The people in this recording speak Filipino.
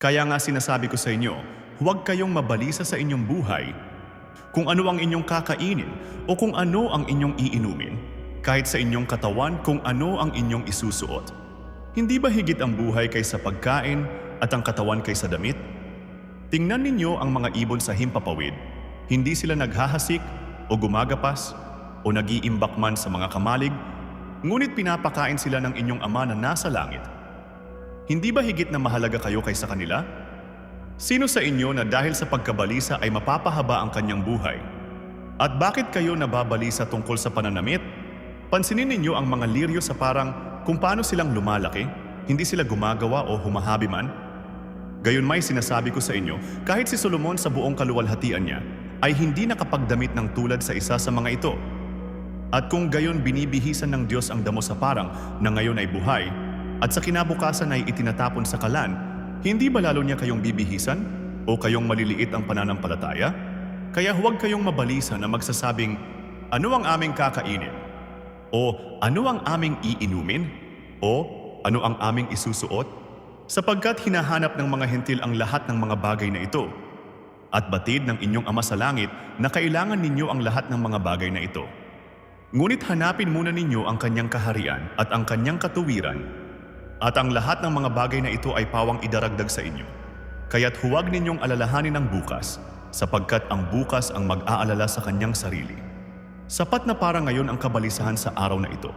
Kaya nga sinasabi ko sa inyo, huwag kayong mabalisa sa inyong buhay kung ano ang inyong kakainin o kung ano ang inyong iinumin, kahit sa inyong katawan kung ano ang inyong isusuot. Hindi ba higit ang buhay kaysa pagkain at ang katawan kaysa damit? Tingnan ninyo ang mga ibon sa himpapawid. Hindi sila naghahasik o gumagapas o nag-iimbak man sa mga kamalig, ngunit pinapakain sila ng inyong Ama na nasa langit. Hindi ba higit na mahalaga kayo kaysa kanila? Sino sa inyo na dahil sa pagkabalisa ay mapapahaba ang kanyang buhay? At bakit kayo nababalisa tungkol sa pananamit? Pansinin ninyo ang mga liryo sa parang kung paano silang lumalaki, hindi sila gumagawa o humahabi man. Gayunmay sinasabi ko sa inyo, kahit si Solomon sa buong kaluwalhatian niya ay hindi nakapagdamit ng tulad sa isa sa mga ito. At kung gayon binibihisan ng Diyos ang damo sa parang na ngayon ay buhay, at sa kinabukasan ay itinatapon sa kalan, hindi ba lalo niya kayong bibihisan o kayong maliliit ang pananampalataya? Kaya huwag kayong mabalisa na magsasabing, ano ang aming kakainin? O ano ang aming iinumin? O ano ang aming isusuot? Sapagkat hinahanap ng mga hentil ang lahat ng mga bagay na ito. At batid ng inyong Ama sa langit na kailangan ninyo ang lahat ng mga bagay na ito. Ngunit hanapin muna ninyo ang kanyang kaharian at ang kanyang katuwiran, at ang lahat ng mga bagay na ito ay pawang idaragdag sa inyo. Kaya't huwag ninyong alalahanin ang bukas, sapagkat ang bukas ang mag-aalala sa kanyang sarili. Sapat na para ngayon ang kabalisahan sa araw na ito.